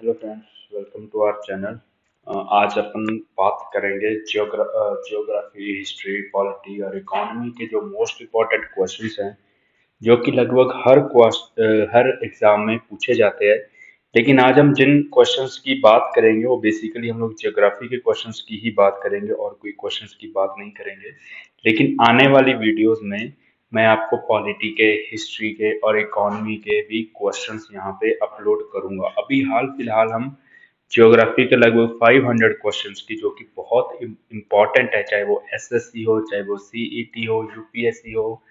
Hello friends, welcome to our channel. आज अपन बात करेंगे जियोग्राफी, हिस्ट्री, पॉलिटी और इकोनॉमी के जो मोस्ट इम्पोर्टेंट क्वेश्चंस हैं, जो कि लगभग हर एग्जाम में पूछे जाते हैं। लेकिन आज हम जिन क्वेश्चंस की बात करेंगे वो बेसिकली हम लोग जियोग्राफी के क्वेश्चंस की ही बात करेंगे और कोई क्वेश्चंस की बात नहीं करेंगे। लेकिन आने वाली वीडियोस में मैं आपको पॉलिटी के, हिस्ट्री के और इकोनॉमी के भी क्वेश्चंस यहाँ पे अपलोड करूंगा। अभी हाल फिलहाल हम ज्योग्राफी के लगभग 500 क्वेश्चंस की, जो कि बहुत इम्पोर्टेंट है, चाहे वो एसएससी हो, चाहे वो सीईटी हो, यूपीएससी हो,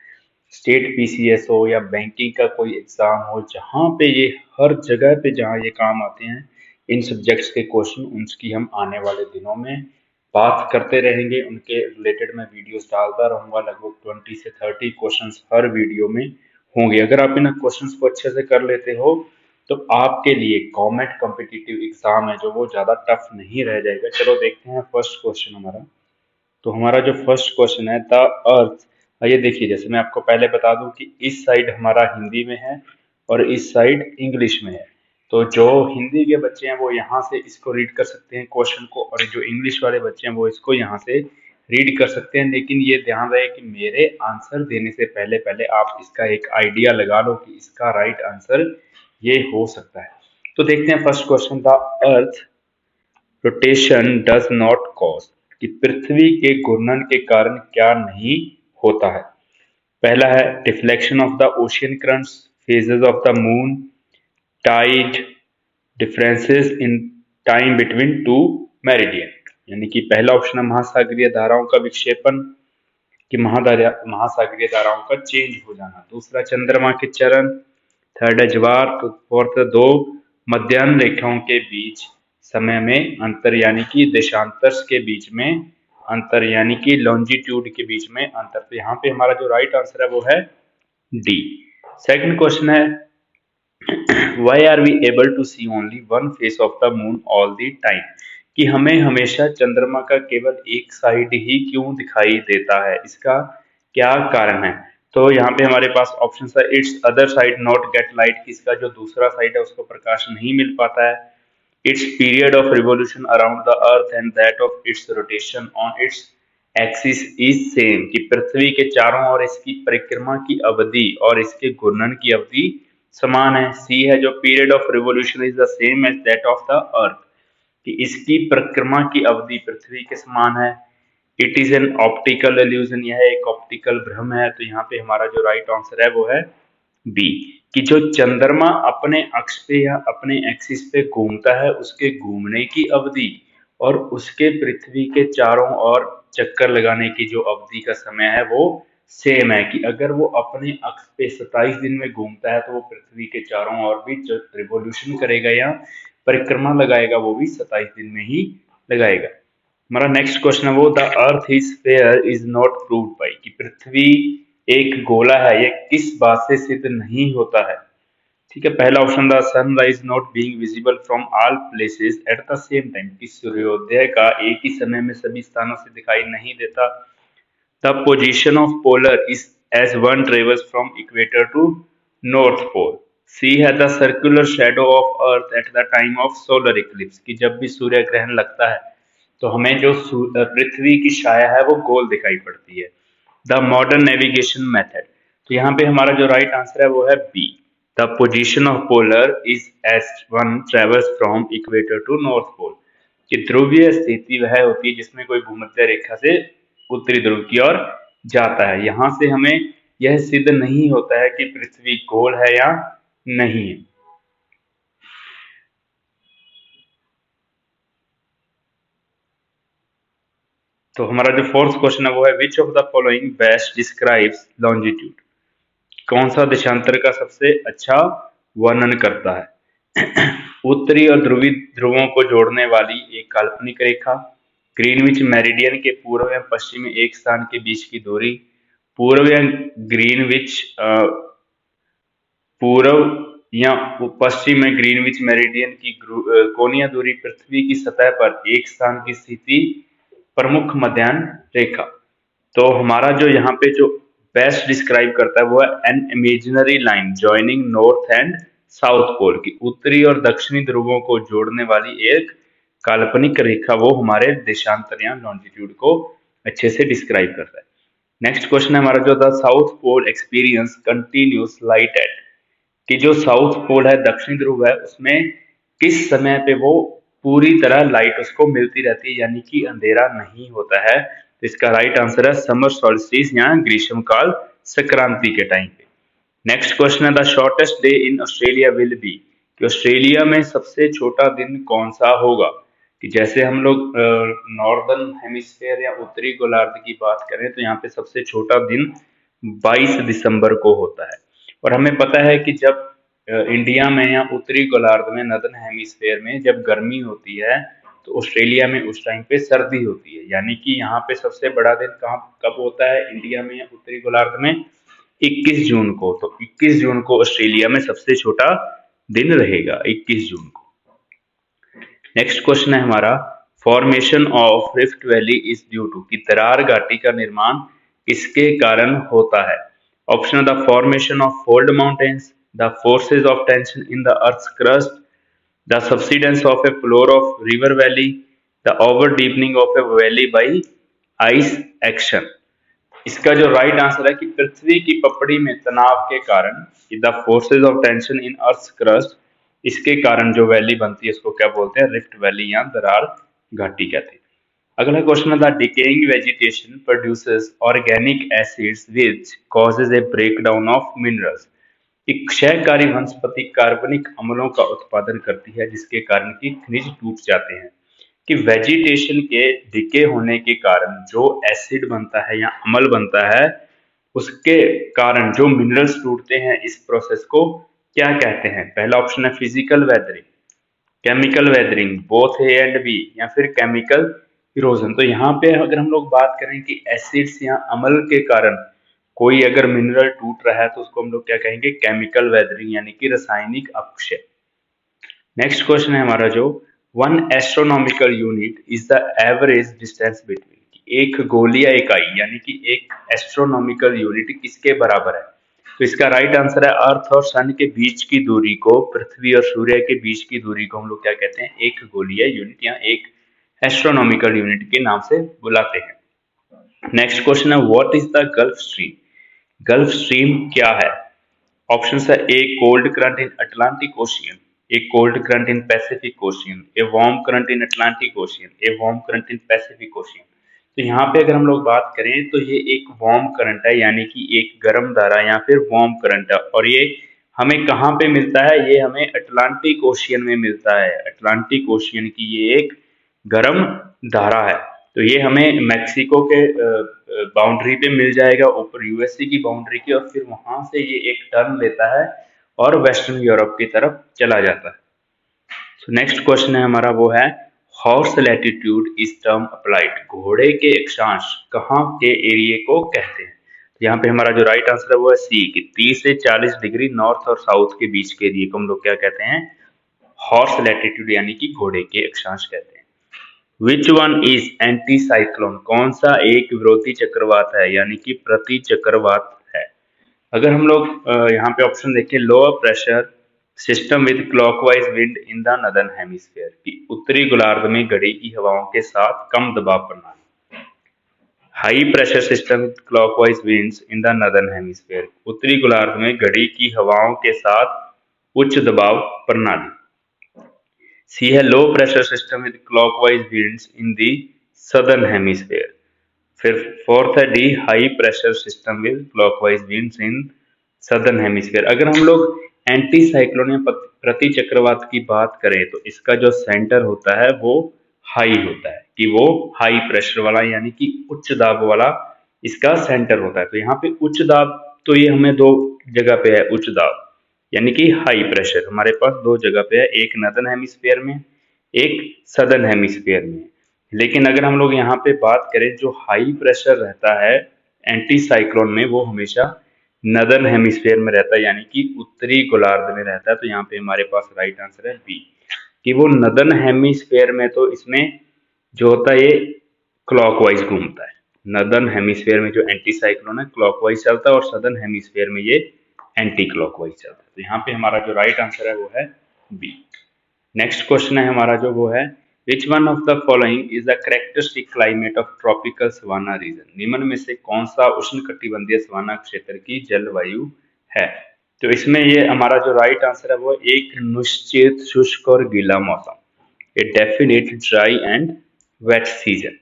स्टेट पीसीएस हो या बैंकिंग का कोई एग्जाम हो, जहाँ पे ये हर जगह पे जहाँ ये काम आते हैं, इन सब्जेक्ट्स के क्वेश्चन, उनकी हम आने वाले दिनों में बात करते रहेंगे। उनके रिलेटेड मैं वीडियोस डालता रहूंगा। लगभग 20 से 30 क्वेश्चंस हर वीडियो में होंगे। अगर आप इन क्वेश्चंस को अच्छे से कर लेते हो तो आपके लिए गवर्नमेंट कॉम्पिटिटिव एग्जाम है जो वो ज्यादा टफ नहीं रह जाएगा। चलो देखते हैं फर्स्ट क्वेश्चन हमारा। तो हमारा जो फर्स्ट क्वेश्चन है, द अर्थ। ये देखिए, जैसे मैं आपको पहले बता दूं कि इस साइड हमारा हिंदी में है और इस साइड इंग्लिश में है। तो जो हिंदी के बच्चे हैं वो यहाँ से इसको रीड कर सकते हैं क्वेश्चन को, और जो इंग्लिश वाले बच्चे हैं वो इसको यहाँ से रीड कर सकते हैं। लेकिन ये ध्यान रहे कि मेरे आंसर देने से पहले पहले आप इसका एक आइडिया लगा लो कि इसका राइट आंसर ये हो सकता है। तो देखते हैं first question, the earth rotation does not cause, कि पृथ्वी के घूर्णन के कारण क्या नहीं होता है। पहला है deflection of the ocean currents, phases of the moon, tide, differences in time between two meridian. यानी कि पहला ऑप्शन है महासागरीय धाराओं का विक्षेपण, कि महासागरीय धाराओं का चेंज हो जाना। दूसरा चंद्रमा के चरण। थर्ड है ज्वार। तो फोर्थ, दो मध्याह्न रेखाओं के बीच समय में अंतर, यानी कि देशांतर के बीच में अंतर, यानी कि लॉन्जिट्यूड के बीच में अंतर। तो यहाँ पे हमारा जो राइट आंसर है वो है डी। सेकंड क्वेश्चन है, why are we able to see only one face of the moon all the time, कि हमें हमेशा चंद्रमा का केवल एक साइड ही क्यों दिखाई देता है, इसका क्या कारण है। तो यहाँ पे हमारे पास ऑप्शन है, it's other side not gate light, कि इसका जो दूसरा साइड है उसको प्रकाश नहीं मिल पाता है। It's period of revolution around the earth and that of its rotation on its axis is same, कि पृथ्वी के चारों ओर इसकी परिक्रमा की अवधि और इसके घूर्णन की अवधि समान है। सी है, जो period of revolution is the same as that of the earth, कि इसकी परिक्रमा की अवधि पृथ्वी के समान है। It is an optical illusion, यह एक ऑप्टिकल भ्रम है। तो यहाँ पे हमारा जो राइट आंसर है वो है बी, कि जो चंद्रमा अपने अक्ष पे या अपने एक्सिस पे घूमता है, उसके घूमने की अवधि और उसके पृथ्वी के चारों ओर चक्कर लगाने की जो अवधि का समय है वो सेम है। कि अगर वो अपने अक्ष पे 27 दिन में घूमता है तो वो पृथ्वी के चारों ओर भी जो रिवोल्यूशन करेगा या परिक्रमा लगाएगा वो भी 27 दिन में ही लगाएगा। हमारा नेक्स्ट क्वेश्चन है वो, the earth is fair is not proved by, कि पृथ्वी एक गोला है, ये किस बात से सिद्ध नहीं होता है। ठीक है, पहला option, the sunrise not being visible from all places at the same time, कि सूर्योदय का एक ही समय में सभी स्थानों से दिखाई नहीं देता। The position of polar is as one travels from equator to north pole. C है, the circular shadow of Earth at the time of solar eclipse, कि जब भी सूर्य ग्रहण लगता है तो हमें जो पृथ्वी की छाया है वो गोल दिखाई पड़ती है। द मॉडर्न नेविगेशन मेथड, तो यहाँ पे हमारा जो राइट आंसर है वो है B, the position of polar is as one travels from equator to north pole, कि ध्रुवीय स्थिति वह होती है जिसमें कोई भूमध्य रेखा से उत्तरी ध्रुव की ओर जाता है। यहाँ से हमें यह सिद्ध नहीं होता है कि पृथ्वी गोल है या नहीं है। तो हमारा जो फोर्थ क्वेश्चन है वो है, which of the following best describes longitude, कौन सा देशांतर का सबसे अच्छा वर्णन करता है। उत्तरी और ध्रुवी ध्रुवों को जोड़ने वाली एक काल्पनिक रेखा, ग्रीनविच मेरिडियन के पूर्व या पश्चिम में एक स्थान के बीच की दूरी, पूर्व या ग्रीनविच पूर्व या पश्चिम में ग्रीनविच मेरिडियन की कोणीय दूरी, पृथ्वी की सतह पर एक स्थान की स्थिति, प्रमुख मध्याह्न रेखा। तो हमारा जो यहाँ पे जो बेस्ट डिस्क्राइब करता है वो है an imaginary line joining north and south pole की उत्तरी और दक्षिणी ध्रुवों को जोड़ने वाली एक काल्पनिक रेखा, वो हमारे देशांतर या लॉन्जिट्यूड को अच्छे से डिस्क्राइब करता है। नेक्स्ट क्वेश्चन है हमारा जो the south pole experience continuous light at, कि जो साउथ पोल है, दक्षिणी ध्रुव है, उसमें किस समय पे वो पूरी तरह लाइट उसको मिलती रहती है, यानी कि अंधेरा नहीं होता है। तो इसका राइट आंसर है समर सॉल्स्टिस या ग्रीष्म काल संक्रांति के टाइम पे। नेक्स्ट क्वेश्चन है the shortest day in Australia will be, कि ऑस्ट्रेलिया में सबसे छोटा दिन कौन सा होगा। कि जैसे हम लोग नॉर्दर्न हेमिस्फेयर या उत्तरी गोलार्ध की बात करें तो यहाँ पे सबसे छोटा दिन 22 दिसंबर को होता है। और हमें पता है कि जब इंडिया में या उत्तरी गोलार्ध में, नदर्न हेमिस्फेयर में जब गर्मी होती है तो ऑस्ट्रेलिया में उस टाइम पे सर्दी होती है, यानी कि यहाँ पे सबसे बड़ा दिन कब होता है इंडिया में या उत्तरी गोलार्ध में, 21 जून को। तो 21 जून को ऑस्ट्रेलिया में सबसे छोटा दिन रहेगा, 21 जून को। नेक्स्ट क्वेश्चन है हमारा formation of rift valley is due to, कि दरार घाटी का निर्माण किसके कारण होता है। Option the formation of fold mountains, the forces of tension in the earth crust, the subsidence of a floor of river valley, the over deepening of a valley by ice action. इसका जो right answer है कि पृथ्वी की पपड़ी में तनाव के कारण, the forces of tension in earth crust, इसके कारण जो वैली बनती है उसको क्या बोलते हैं, रिफ्ट वैली या दरार घाटी कहते हैं। अगला क्वेश्चन है the decaying vegetation produces organic acids which causes A breakdown of minerals. एक क्षयकारी वनस्पति कार्बनिक अम्लों का उत्पादन करती है जिसके कारण की खनिज टूट जाते हैं। कि वेजिटेशन के डिके होने के कारण जो एसिड बनता है या अम्ल बनता है, उसके कारण जो मिनरल्स टूटते हैं, इस प्रोसेस को क्या कहते हैं। पहला ऑप्शन है physical weathering, chemical weathering, both A and B, या फिर केमिकल इरोजन। तो यहाँ पे अगर हम लोग बात करें कि एसिड्स या अम्ल के कारण कोई अगर मिनरल टूट रहा है तो उसको हम लोग क्या कहेंगे, केमिकल वेदरिंग, यानी कि रासायनिक अपक्षय। नेक्स्ट क्वेश्चन है हमारा जो one astronomical unit is the average distance between, एक गोलीय इकाई यानी कि एक एस्ट्रोनॉमिकल यूनिट किसके बराबर है। तो इसका राइट आंसर है अर्थ और सन के बीच की दूरी को, पृथ्वी और सूर्य के बीच की दूरी को हम लोग क्या कहते हैं, एक गोलीय यूनिट या एक एस्ट्रोनॉमिकल यूनिट के नाम से बुलाते हैं। नेक्स्ट क्वेश्चन है what is the gulf stream, gulf stream क्या है। ऑप्शन है ए cold current in Atlantic ocean, A cold current in Pacific ocean, a warm current in Atlantic ocean, a warm current in Pacific ocean. तो यहाँ पे अगर हम लोग बात करें तो ये एक वार्म करंट है, यानी कि एक गर्म धारा या फिर वार्म करंट है, और ये हमें कहाँ पे मिलता है, ये हमें अटलांटिक ओशियन में मिलता है। अटलांटिक ओशियन की ये एक गर्म धारा है। तो ये हमें मैक्सिको के बाउंड्री पे मिल जाएगा, ऊपर यूएसए की बाउंड्री की, और फिर वहां से ये एक टर्न लेता है और वेस्टर्न यूरोप की तरफ चला जाता है। तो नेक्स्ट क्वेश्चन है हमारा वो है horse latitude is term applied, घोड़े के अक्षांश कहाँ के एरिया को कहते हैं। तो यहाँ पे हमारा जो राइट आंसर है वो है सी, कि 30 से 40 डिग्री नॉर्थ और साउथ के बीच के एरिया को हम लोग क्या कहते हैं, हॉर्स लैटिट्यूड, यानी कि घोड़े के अक्षांश कहते हैं। Which one is anti cyclone, कौन सा एक विरोधी चक्रवात है, यानी कि प्रति चक्रवात है। अगर हम लोग यहाँ पे ऑप्शन देखें, lower pressure system with clockwise wind in the northern hemisphere, की उत्तरी गोलार्ध में घड़ी की हवाओं के साथ कम दबाव प्रणाली। High pressure system with clockwise winds in the northern hemisphere, उत्तरी गोलार्ध में घड़ी की हवाओं के साथ उच्च दबाव प्रणाली। सी है low pressure system with clockwise winds in the southern hemisphere. फिर फोर्थ है D high pressure system with clockwise winds in southern hemisphere. अगर हम लोग एंटी साइक्लोन या प्रति चक्रवात की बात करें तो इसका जो सेंटर होता है वो हाई होता है, कि वो हाई प्रेशर वाला यानी कि उच्च दाब वाला इसका सेंटर होता है। तो यहाँ पे उच्च दाब, तो ये हमें दो जगह पे है उच्च दाब, यानी कि हाई प्रेशर हमारे पास दो जगह पे है, एक नदर्न हेमिस्फीयर में, एक सदर्न हेमिस्फीयर में। लेकिन अगर हम लोग यहाँ पे बात करें, जो हाई प्रेशर रहता है एंटी साइक्लोन में वो हमेशा नदर्न हेमिस्फीयर में रहता है, यानी कि उत्तरी गोलार्ध में रहता है। तो यहाँ पे हमारे पास राइट आंसर है बी, कि वो नदर्न हेमिस्फीयर में तो इसमें जो होता है ये क्लॉकवाइज घूमता है। नदर्न हेमिस्फीयर में जो एंटी साइक्लोन है क्लॉकवाइज चलता है और सदर्न हेमिस्फीयर में ये एंटी क्लॉकवाइज चलता है। तो यहाँ पे हमारा जो राइट आंसर है वो है बी। नेक्स्ट क्वेश्चन है हमारा जो वो है which one of the following is the characteristic climate of tropical savanna region. निम्न में से कौन सा उष्णकटिबंधीय सवाना क्षेत्र की जलवायु है। तो इसमें ये हमारा जो राइट आंसर है वो एक निश्चित शुष्क और गीला मौसम, a definite dry and wet season.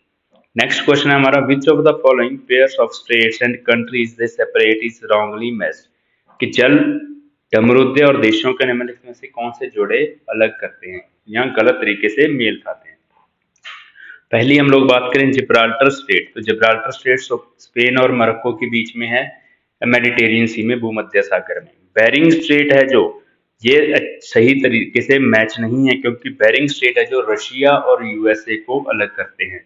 Next question है हमारा which of the following pairs of states and countries they separate is wrongly matched. कि जल डमरूदे और देशों के निम्नलिखित में से कौन से जोड़े अलग करते हैं या गलत तरीके से मेल खाते हैं। पहली हम लोग बात करें जिब्राल्टर स्ट्रेट। तो जिब्राल्टर स्ट्रेट स्पेन और मोरक्को के बीच में है, मेडिटेरियन सी में, भूमध्य सागर में। बेरिंग स्ट्रेट है जो ये सही तरीके से मैच नहीं है, क्योंकि बेरिंग स्ट्रेट है जो रशिया और यूएसए को अलग करते हैं।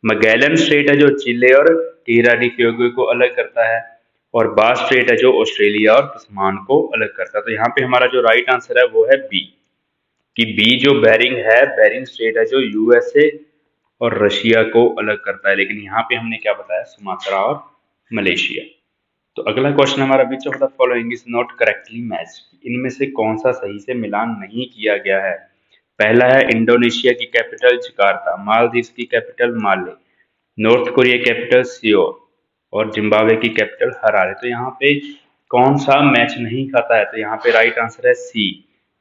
मैगेलन स्ट्रेट है जो चिले और टीरा डी फ्यूगो को अलग करता है, और बास स्ट्रेट है जो ऑस्ट्रेलिया और तस्मान को अलग करता है। तो यहाँ पे हमारा जो राइट आंसर है वो है बी, कि बी जो बेरिंग है, बेरिंग स्ट्रेट है जो यूएसए और रशिया को अलग करता है। लेकिन यहाँ पे हमने क्या बताया, सुमात्रा और मलेशिया। तो अगला क्वेश्चन हमारा which of the following is not correctly matched. इनमें से कौन सा सही से मिलान नहीं किया गया है। पहला है इंडोनेशिया की कैपिटल जकार्ता, मालदीव की कैपिटल माले, नॉर्थ कोरिया कैपिटल सियोल और जिम्बाब्वे की कैपिटल हरारे। तो यहाँ पे कौन सा मैच नहीं खाता है। तो यहाँ पे राइट आंसर है सी,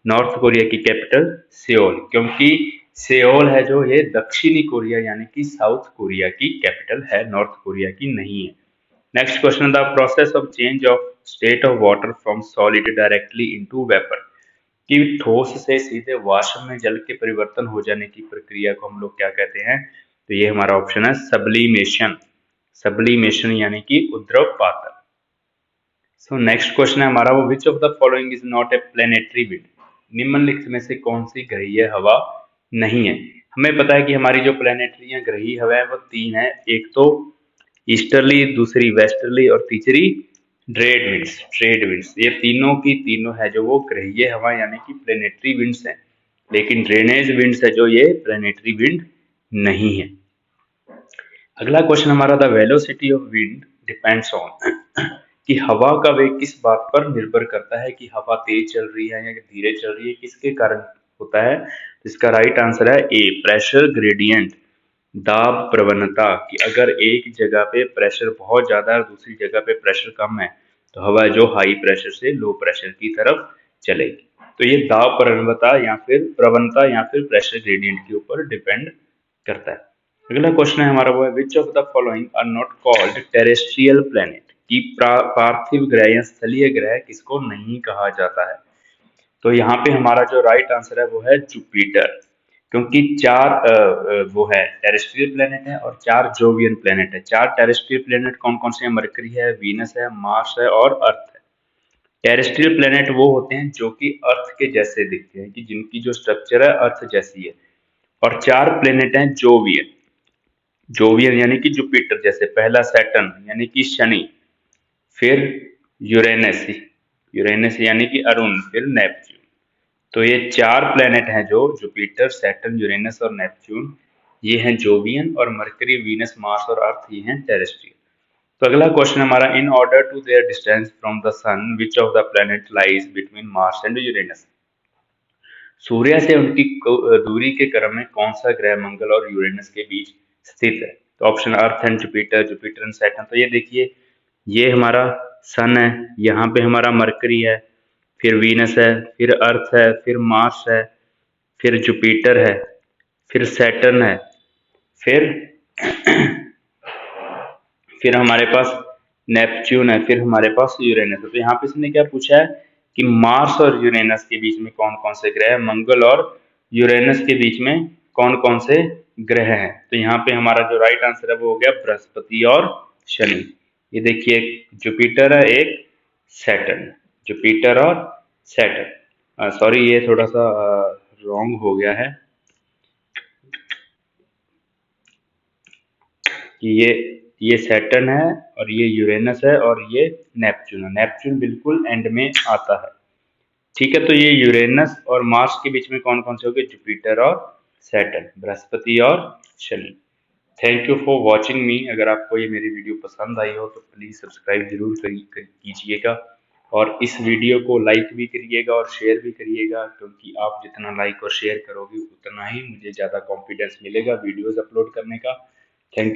नॉर्थ कोरिया की कैपिटल सियोल, क्योंकि सियोल है जो ये दक्षिणी कोरिया यानी कि साउथ कोरिया की कैपिटल है, नॉर्थ कोरिया की नहीं है। Next question, the process of change of state of water from solid directly into vapour. कि ठोस से सीधे वाष्प में जल के परिवर्तन हो जाने की प्रक्रिया को हम लोग क्या कहते हैं। तो ये हमारा ऑप्शन है सब्लिमेशन। सब्लिमेशन यानी कि उद्रवपातन। सो नेक्स्ट क्वेश्चन है हमारा वो विच of the following is not a planetary wind. निम्नलिखित में से कौन सी ग्रहीय हवा नहीं है। हमें पता है कि हमारी जो प्लेनेटरी या ग्रहीय हवा है वो तीन है, एक तो ईस्टर्ली, दूसरी वेस्टर्ली और तीसरी ट्रेड विंड्स। ये तीनों की तीनों है जो वो ग्रहीय हवा यानी कि प्लेनेटरी विंड्स हैं, लेकिन ड्रेनेज विंड्स है जो ये प्लेनेटरी विंड नहीं है। अगला क्वेश्चन हमारा the velocity of wind depends on. कि हवा का वेग किस बात पर निर्भर करता है, कि हवा तेज चल रही है या धीरे चल रही है, किसके कारण होता है। इसका राइट आंसर है ए, प्रेशर ग्रेडियंट, दाब प्रवणता। कि अगर एक जगह पे प्रेशर बहुत ज्यादा है और दूसरी जगह पे प्रेशर कम है तो हवा जो हाई प्रेशर से लो प्रेशर की तरफ चलेगी। तो ये दाब प्रवणता या फिर प्रेशर ग्रेडियंट के ऊपर डिपेंड करता है। अगला क्वेश्चन है हमारा वो है which of the following are not called terrestrial planet. की पार्थिव ग्रह या स्थलीय ग्रह किसको नहीं कहा जाता है। तो यहाँ पे हमारा जो राइट आंसर है वो है जुपिटर, क्योंकि चार वो है टेरेस्ट्रियल प्लेनेट है और चार जोवियन प्लेनेट है। चार टेरेस्ट्रियल प्लेनेट कौन कौन से हैं, मरकरी है, वीनस है, मार्स है और अर्थ है। टेरेस्ट्रियल प्लेनेट वो होते हैं जो कि अर्थ के जैसे दिखते हैं, कि जिनकी जो स्ट्रक्चर है अर्थ जैसी है। और चार प्लेनेट हैं जोवियन। जोवियन यानी कि जुपिटर जैसे, पहला सैटर्न यानी कि शनि, फिर यूरेनस, यूरेनस यानी कि अरुण, फिर नेपच्यून। तो ये चार प्लेनेट हैं जो जुपिटर, सैटर्न, यूरेनस और नेपच्यून, ये हैं जोवियन, और मरकरी, वीनस, मार्स और अर्थ ये हैं टेरेस्ट्रियल। तो अगला क्वेश्चन हमारा in order to their distance from the sun which of the planet lies between Mars and Uranus. सूर्य से उनकी दूरी के क्रम में कौन सा ग्रह मंगल और यूरेनस के बीच स्थित है। तो option earth and Jupiter, Jupiter and Saturn. तो ये देखिए, ये हमारा सन है, यहाँ पे हमारा मरकरी है, फिर वीनस है, फिर अर्थ है, फिर मार्स है, फिर जुपिटर है, फिर सैटर्न है, फिर फिर हमारे पास नेपच्यून है, फिर हमारे पास यूरेनस है। तो यहाँ पे इसने क्या पूछा है कि मार्स और यूरेनस के बीच में कौन कौन से ग्रह, मंगल और यूरेनस के बीच में कौन कौन से ग्रह हैं। तो यहाँ पे हमारा जो राइट आंसर है वो हो गया बृहस्पति और शनि। ये देखिए, एक जुपिटर है, एक सैटर्न, जुपिटर और सैटर्न। सॉरी, ये थोड़ा सा रॉन्ग हो गया है, कि ये सैटर्न है और ये यूरेनस है और ये नेपच्यून है। नेपच्यून बिल्कुल एंड में आता है। ठीक है, तो ये यूरेनस और मार्स के बीच में कौन कौन से हो गए, जुपिटर और सैटर्न, बृहस्पति और Shani. Thank you for watching मी। अगर आपको ये मेरी वीडियो पसंद आई हो तो प्लीज़ सब्सक्राइब जरूर कीजिएगा और इस वीडियो को लाइक भी करिएगा और शेयर भी करिएगा, क्योंकि आप जितना लाइक और शेयर करोगे उतना ही मुझे ज़्यादा कॉन्फिडेंस मिलेगा वीडियोस अपलोड करने का। Thank you.